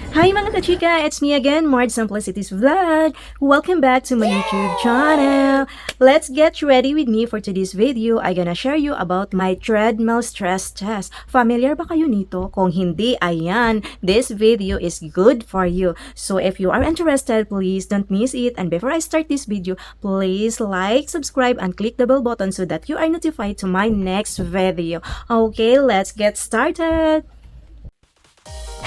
Hi mga kachika! It's me again, Mard Simplicities Vlog. Welcome back to my YouTube channel. Let's get ready with me for today's video. I'm gonna share you about my treadmill stress test. Familiar ba kayo nito? Kung hindi, ayan, this video is good for you. So if you are interested, please don't miss it. And before I start this video, please like, subscribe, and click the bell button so that you are notified to my next video. Okay, let's get started.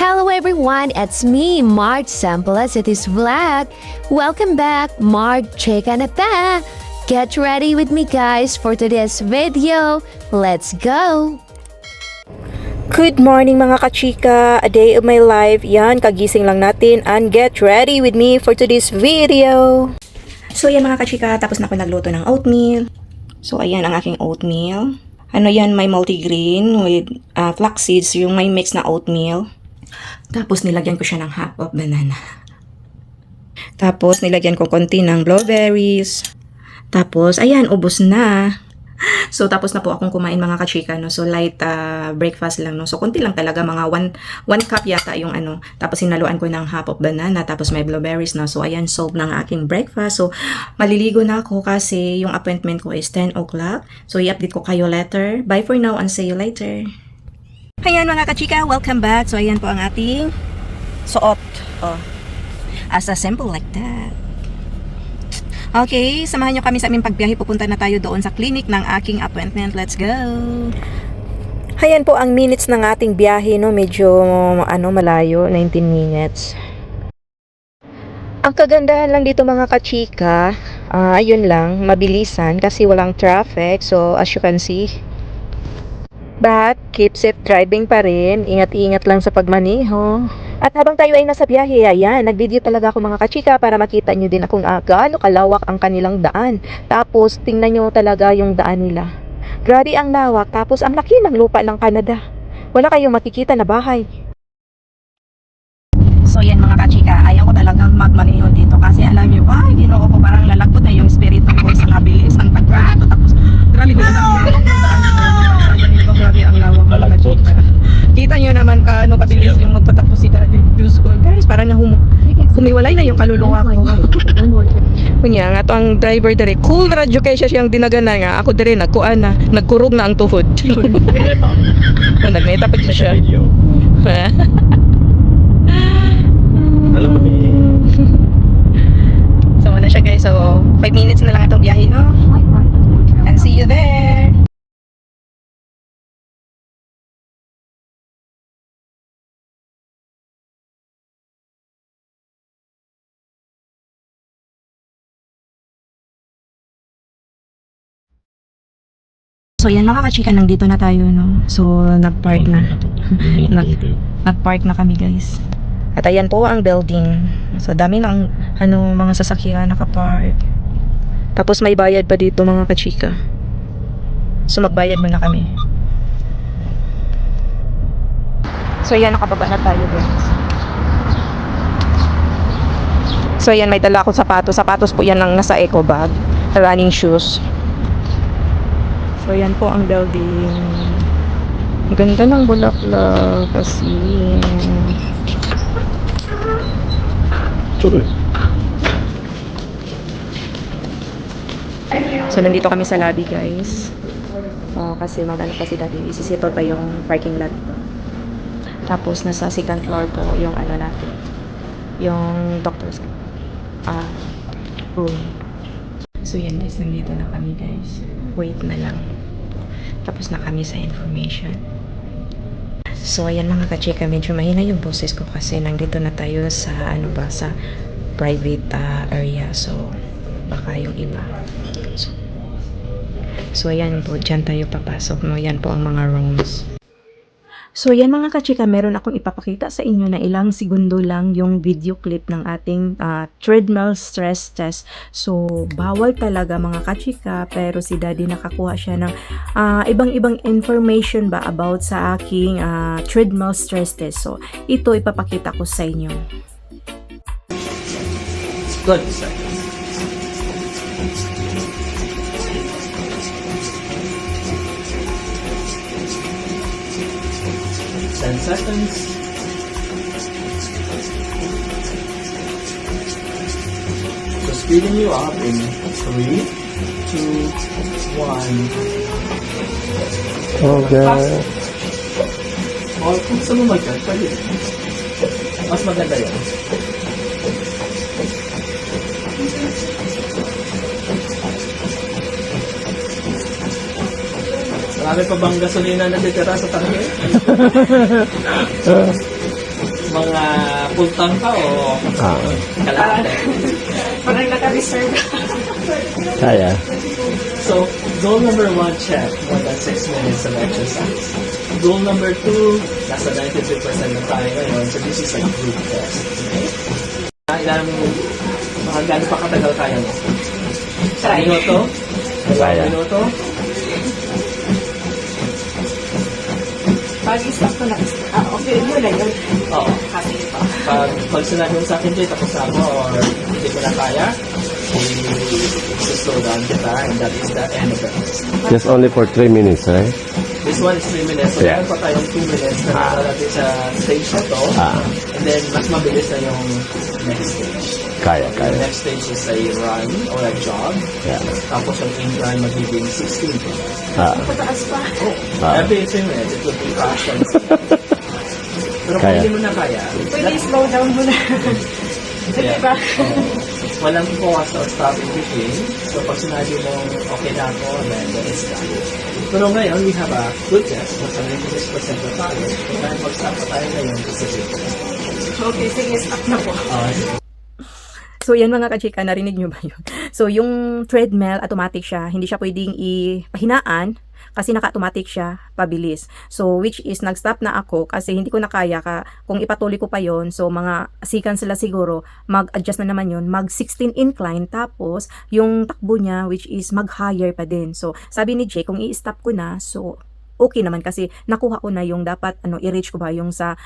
Hello everyone, it's me, Mart Simplicities Vlog. Welcome back, Mart Chika na ta. Get ready with me guys for today's video. Let's go! Good morning mga kachika, a day of my life. Yan, kagising lang natin and get ready with me for today's video. So yan mga kachika, tapos na ako nagluto ng oatmeal. So ayan ang aking oatmeal. Ano yan, may multigrain with flax seeds, yung may mix na oatmeal. Tapos nilagyan ko siya ng half of banana. Tapos nilagyan ko konti ng blueberries. Tapos ayan, ubos na. So tapos na po akong kumain mga kachika, no. So light breakfast lang, no. So konti lang talaga, mga 1 cup yata yung ano. Tapos sinaluan ko ng half of banana, tapos may blueberries na. So ayan, solve ng aking breakfast. So maliligo na ako kasi yung appointment ko is 10 o'clock. So i-update ko kayo later. Bye for now and see you later. Ayan mga kachika, welcome back. So ayan po ang ating suot. Oh. As a simple like that. Okay, samahan nyo kami sa aming pagbiyahe. Pupunta na tayo doon sa clinic ng aking appointment. Let's go! Ayan po ang minutes ng ating biyahe, no? Medyo malayo, 19 minutes. Ang kagandahan lang dito mga kachika, ayun lang, mabilisan kasi walang traffic. So as you can see, but keep safe driving pa rin. Ingat-ingat lang sa pagmaneho. At habang tayo ay nasa biyahe, ayan, nag-video talaga ako mga kachika para makita nyo din kung gaano kalawak ang kanilang daan. Tapos tingnan nyo talaga yung daan nila. Grabe ang lawak. Tapos ang laki ng lupa ng Canada. Wala kayong makikita na bahay. So yan mga kachika, ayaw ko talagang magmaneho dito kasi alam nyo, ay ginoo ko parang lalagpot na yung espiritu ko sa kabilis ng pagbato. Tapos grabe ko grabe ang lawak ng kachika. Kita nyo naman kaano kabilis yung magpatakbo si Daddy. Diyos ko, guys, parang humiwalay na yung kaluluwa ko. Kunya nga to ang driver dere. Cool radyo kay siya siyang dinagana nga. Ako dere nagkuan na, nagkurog na ang tuhod. Nagmeta pa siya. Alam mo So na siya guys. So 5 minutes na lang itong biyahe, no? And see you there. So yan mga kachika, nandito na tayo, no? So nag-park na. Nag-park na kami guys. At ayan po ang building. So dami ng mga sasakyan naka-park. Tapos may bayad pa dito mga kachika. So magbayad muna kami. So yan, nakababa na tayo guys. So yan, may dala akong sapatos. Sapatos po yan lang nasa eco bag. Running shoes. So yan po ang building. Ganda ng bulaklak kasi. So nandito kami sa lobby guys. Kasi magano pa si Daddy, isisipol pa yung parking lot. Tapos nasa second floor po yung natin. Yung doctor's room. So yan guys, nandito na kami guys. Wait na lang. Tapos na kami sa information. So ayan mga kachika, medyo mahina yung boses ko kasi nandito na tayo sa sa private area. So baka yung iba. So ayan po, dyan tayo papasok, no? Yan po ang mga rooms. So yan mga kachika, meron akong ipapakita sa inyo na ilang segundo lang yung video clip ng ating treadmill stress test. So bawal talaga mga kachika, pero si Daddy nakakuha siya ng ibang-ibang information ba about sa aking treadmill stress test. So ito ipapakita ko sa inyo. Good. 10 seconds. Speeding you up in 3, 2, 1. Okay. O, kung gusto mo mag-cut, pwede. Mas maganda yan. Marami pa bang gasolina na titira sa tangke? Mga full tank ka o kalahati? Parang naka-reserve. Kaya. So, goal number 1, check. More than 6 minutes of exercise. Goal number 2, nasa 93% na tayo ngayon. So, this is a group test. Okay? Ilang, mga gano'n pa katagal kaya mo? Try. Minuto? Kaya. Minuto? Pag-stop ko na. Okay, yun na yun. Oo. Happy pa. Pag sinabi mo sa akin, Jay, tapos na ako or hindi ko na kaya, slow down kita and that is the end of it. Just only for 3 minutes, right? This one is 3 minutes. So, Yeah. meron pa tayong 2 minutes na natin sa stage na to. And then, mas mabilis na yung next stage. Kaya, The kaya. next stage is a run or a jog. Yeah. Tapos yung incline magiging 16. Pataas pa. Every 3 minutes, it will be faster. Pero kung Kaya. hindi mo na kaya, Pwede slow down mo na. Sige ba? walang pause or stop in between. So, pag sinabi mo, okay na ako, then it's done. Pero ngayon, we have a good test. Nasa 96% na tayo. So, dahil mag-stop na tayo ngayon, kasi Okay, sige, stop na po. So, yan mga kachika, narinig nyo ba yun? So, yung treadmill, automatic siya. Hindi siya pwedeng ipahinaan kasi naka-automatic siya, pabilis. So, which is, nag-stop na ako kasi hindi ko na kaya kung ipatuloy ko pa yon. So, mga seconds sila siguro, mag-adjust na naman yun, mag-16 incline, tapos, yung takbo niya, which is mag-higher pa din. So, sabi ni Jay, kung i-stop ko na, so, okay naman kasi nakuha ko na yung dapat i-reach ko ba yung sa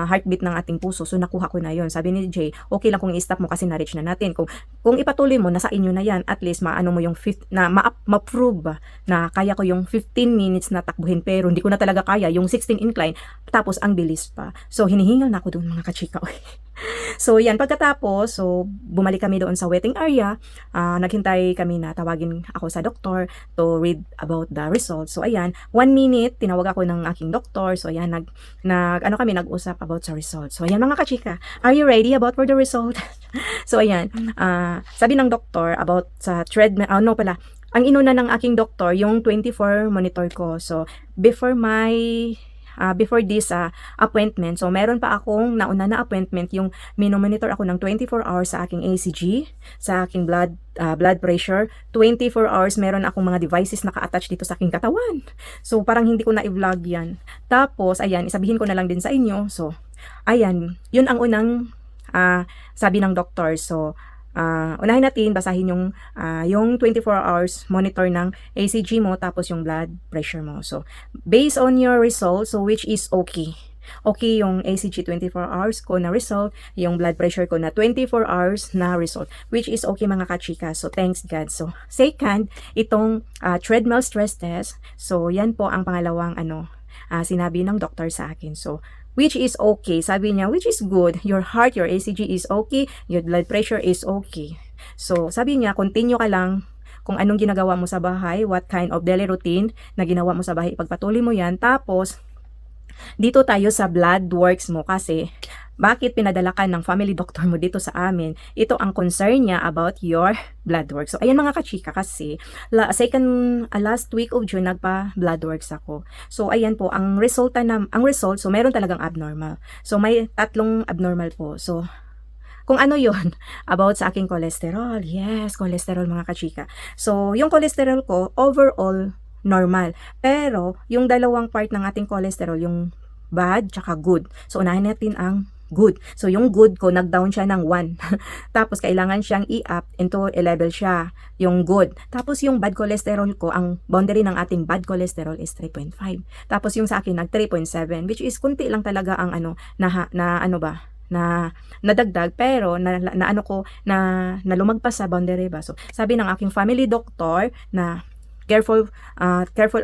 heartbeat ng ating puso. So nakuha ko na yun. Sabi ni Jay, okay lang kung i-stop mo kasi na-reach na natin. Kung ipatuloy mo, nasa inyo na yan. At least maano mo yung ma-prove ba na kaya ko yung 15 minutes na takbuhin pero hindi ko na talaga kaya yung 16 incline tapos ang bilis pa. So hinihingal na ako doon mga kachika. So yan, pagkatapos, so bumalik kami doon sa waiting area, naghintay kami na tawagin ako sa doktor to read about the results. So ayan, 1 minute, tinawag ako ng aking doktor. So ayan, nag-usap about sa results. So ayan mga kachika, are you ready about for the result? So ayan, sabi ng doktor about sa treadmill, ang inuna ng aking doktor, yung 24 monitor ko. So before this appointment, so meron pa akong nauna na appointment, yung minomonitor ako ng 24 hours sa aking ACG, sa aking blood pressure, 24 hours meron akong mga devices naka-attach dito sa aking katawan. So parang hindi ko na i-vlog yan. Tapos ayan, isabihin ko na lang din sa inyo. So ayan, yun ang unang sabi ng doktor. So unahin natin, basahin yung 24 hours monitor ng ACG mo, tapos yung blood pressure mo. So, based on your results, so which is okay. Okay yung ACG 24 hours ko na result, yung blood pressure ko na 24 hours na result, which is okay mga kachika. So, thanks God. So, second, itong treadmill stress test. So, yan po ang pangalawang sinabi ng doctor sa akin. So, which is okay. Sabi niya, which is good. Your heart, your ACG is okay. Your blood pressure is okay. So, sabi niya, continue ka lang kung anong ginagawa mo sa bahay, what kind of daily routine na ginawa mo sa bahay. Ipagpatuloy mo yan. Tapos, dito tayo sa blood works mo kasi bakit pinadala ka ng family doctor mo dito sa amin? Ito ang concern niya about your blood work. So, ayan mga kachika kasi last week of June nagpa-blood works ako. So, ayan po, ang result, so meron talagang abnormal. So, may 3 abnormal po. So, kung ano yon about sa aking cholesterol. Yes, cholesterol mga kachika. So, yung cholesterol ko, overall, normal. Pero, yung dalawang part ng ating cholesterol, yung bad, tsaka good. So, unahin natin ang good. So, yung good ko, nag-down siya ng 1. Tapos, kailangan siyang i-up into a level siya, yung good. Tapos, yung bad cholesterol ko, ang boundary ng ating bad cholesterol is 3.5. Tapos, yung sa akin, nag 3.7, which is kunti lang talaga ang nadagdag, pero na lumagpas sa boundary ba. So, sabi ng aking family doctor na careful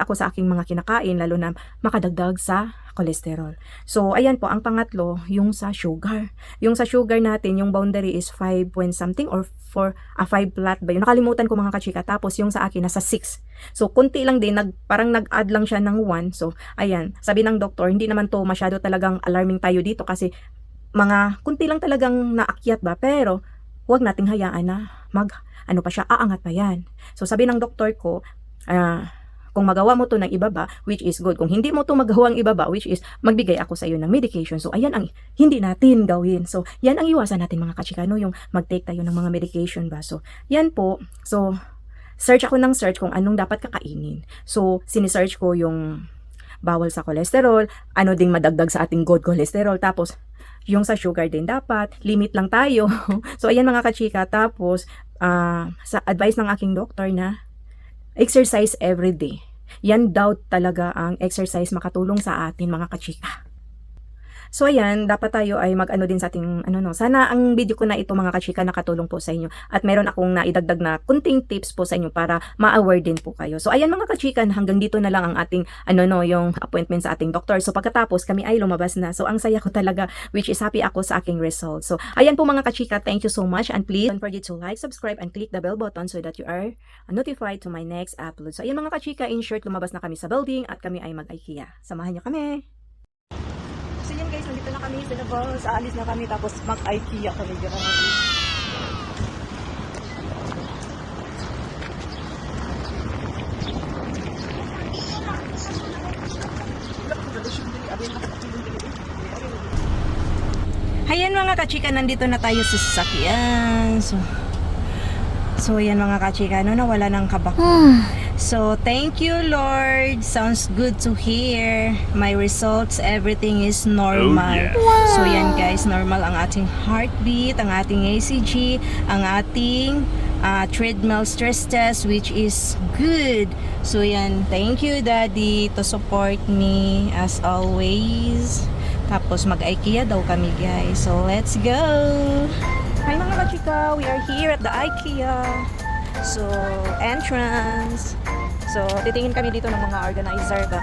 ako sa aking mga kinakain, lalo na makadagdag sa cholesterol. So, ayan po, ang pangatlo, yung sa sugar. Yung sa sugar natin, yung boundary is 5 point something or 5 flat ba yun? Nakalimutan ko mga kachika. Tapos, yung sa akin, nasa 6. So, kunti lang din, parang nag-add lang siya ng 1. So, ayan, sabi ng doktor, hindi naman to masyado talagang alarming tayo dito kasi mga kunti lang talagang naakyat ba? Pero, huwag nating hayaan na ano pa siya, aangat pa yan. So, sabi ng doktor ko, kung magawa mo to ng ibaba, which is good. Kung hindi mo to magawang ibaba, which is magbigay ako sa iyo ng medication. So, ayan ang hindi natin gawin. So, yan ang iwasan natin mga kachikano, yung mag-take tayo ng mga medication ba. So, yan po. So, search kung anong dapat kakainin. So, sinisearch ko yung bawal sa cholesterol, ano ding madagdag sa ating good cholesterol. Tapos, yung sa sugar din dapat, limit lang tayo. So, ayan mga kachika. Tapos, sa advice ng aking doktor na exercise every day. Yan daw talaga ang exercise makatulong sa atin mga kachika. So ayan, dapat tayo ay mag-ano din sa ating sana ang video ko na ito mga kachika nakatulong po sa inyo at meron akong naidagdag na kunting tips po sa inyo para ma-aware din po kayo. So ayan mga kachika, hanggang dito na lang ang ating yung appointment sa ating doktor. So pagkatapos kami ay lumabas na. So ang saya ko talaga, which is happy ako sa aking results. So ayan po mga kachika, thank you so much and please don't forget to like, subscribe and click the bell button so that you are notified to my next upload. So ayan mga kachika, in short, lumabas na kami sa building at kami ay mag-IKEA. Samahan niyo kami. So yun guys, nandito na kami sa labas. Aalis na kami tapos mag-IKEA kami. Ayan mga kachika, nandito na tayo sa sasakyan. So yan mga kachika, nawala ng kabak. So, thank you, Lord. Sounds good to hear. My results, everything is normal. So, yan guys, normal ang ating heartbeat, ang ating ACG, ang ating treadmill stress test, which is good. So, yan. Thank you, Daddy, to support me as always. Tapos, mag-IKEA daw kami, guys. So, let's go! Hi mga kachika, we are here at the IKEA. So, entrance. So, titingin kami dito ng mga organizer ba.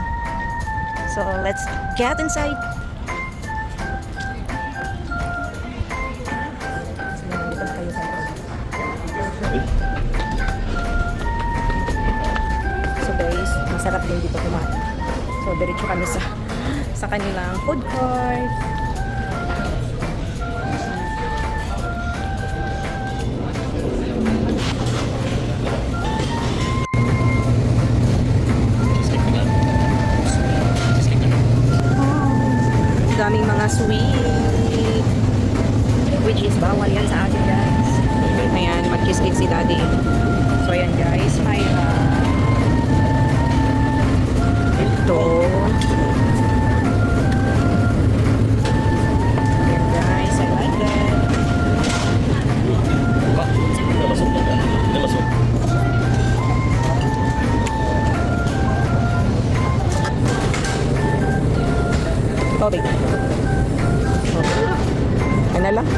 So, let's get inside. So, nandito na tayo sa loob. So, guys, masarap din dito kumain. So, diretso kami sa kanilang food court. Daming mga sweet, which is bawal yan sa atin guys. Ayan, mag-cheesecake si Daddy. So ayan guys, may ito. Ayan guys, I like that. Tobig. Ano lang?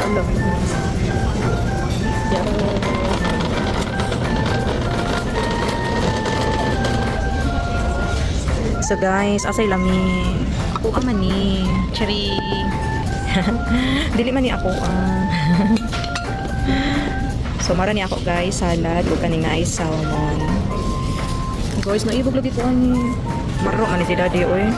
Ano? So guys, asay lami. Ako man ni. Chiri. Dili man ni ako. So mara ni ako guys, salad ug kaning ay salmon. Guys, naibog lagi ko ani. Maro man ni si Daddy oy.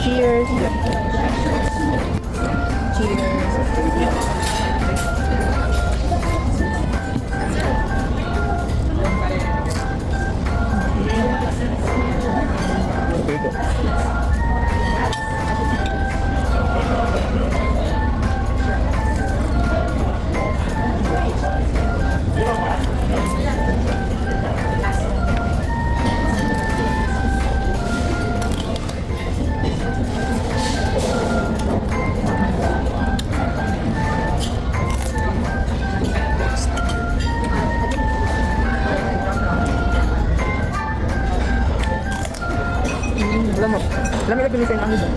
Cheers. Cheers. ni Fernando.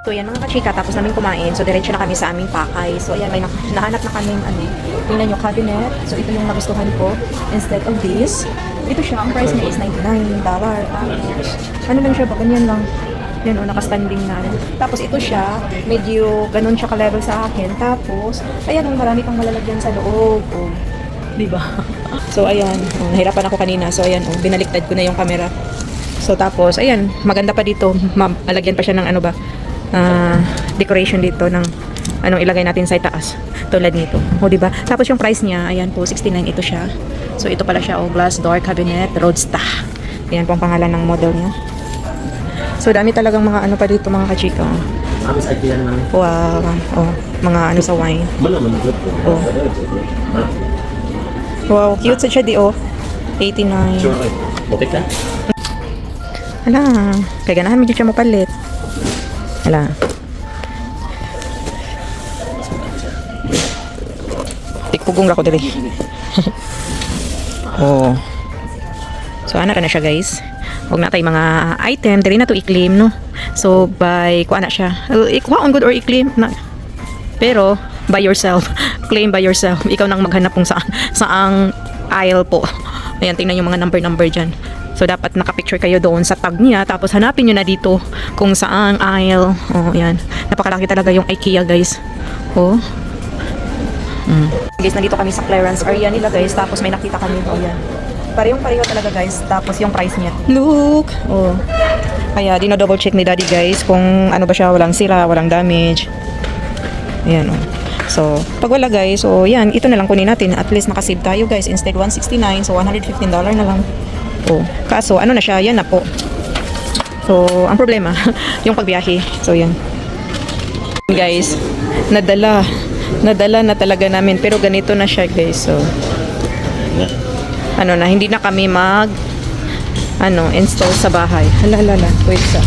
So yan mga kachika, tapos namin kumain. So diretso na kami sa aming pakay. So ayan, may nahanap na kami tingnan nyo, cabinet. So ito yung nagustuhan ko instead of this. Ito siya, ang price niya is $99. Tapos ano lang siya ba, ganyan lang. Yan o, nakastanding na. Tapos ito siya, medyo ganun siya ka-level sa akin. Tapos, ayan, marami pang malalagyan sa loob. O, diba? So ayan, nahirapan ako kanina. So ayan, binaliktad ko na yung camera. So tapos, ayan, maganda pa dito. Malagyan pa siya ng ano ba, decoration dito ng anong ilagay natin sa itaas tulad nito. O diba? Tapos yung price niya, ayan po, $69 ito siya. So ito pala siya, glass door cabinet, Roadsta. Ayan po ang pangalan ng model niya. So dami talagang mga ano pa dito mga kachika. Wow. Oh, mga ano sa wine. Oh. Wow, cute sa siya di oh. 89. Butik na? Hala, kaya ganahan medyo siya mo palit. Hala. Tikpugong ako dali. Oh. So ana na siya guys. Huwag na tayo mga item, dali na to i-claim no. So by kuha na siya. Ikuha on good or i-claim na. Pero by yourself. Claim by yourself. Ikaw nang maghanap kung saang aisle po. Ayan, tingnan yung mga number dyan. So, dapat nakapicture kayo doon sa tag niya. Tapos, hanapin nyo na dito kung saan aisle. Oh, ayan. Napakalaki talaga yung IKEA, guys. Oh. Guys, nandito kami sa clearance area nila, guys. Tapos, may nakita kami. Oh, yan. Parehong-pareho talaga, guys. Tapos, yung price niya. Look! Oh. Kaya, dino-double check ni Daddy, guys. Kung ano ba siya, walang sira, walang damage. Ayan, oh. So, pag wala, guys. So, yan. Ito na lang kunin natin. At least, nakasave tayo, guys. Instead, $169. So, $115 na lang. Oh, kaso ano na siya, yan na po. So, ang problema, yung pagbiyahe. So, yan. Guys, nadala na talaga namin. Pero ganito na siya, guys. So, ano na, hindi na kami install sa bahay. Hala. Wait sa.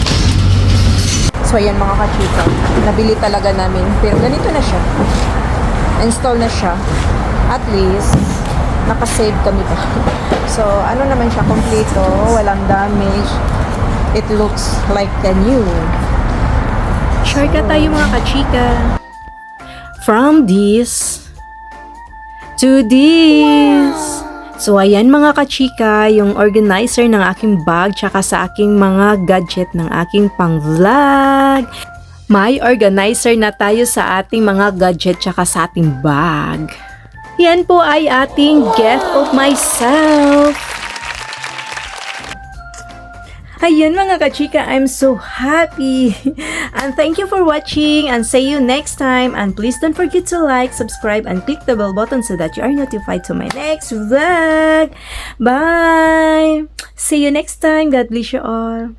So, ayan mga kachika. Nabili talaga namin. Pero ganito na siya. Install na siya. At least, nakasave kami pa. So, ano naman siya, kompleto, walang damage. It looks like a new. Shortcut tayo mga kachika. From this to this. So, ayan mga kachika, yung organizer ng aking bag tsaka sa aking mga gadget ng aking pang-vlog. May organizer na tayo sa ating mga gadget tsaka sa ating bag. Yan po ay ating gift of myself. Ayun mga kachika, I'm so happy. And thank you for watching and see you next time. And please don't forget to like, subscribe, and click the bell button so that you are notified to my next vlog. Bye! See you next time. God bless you all.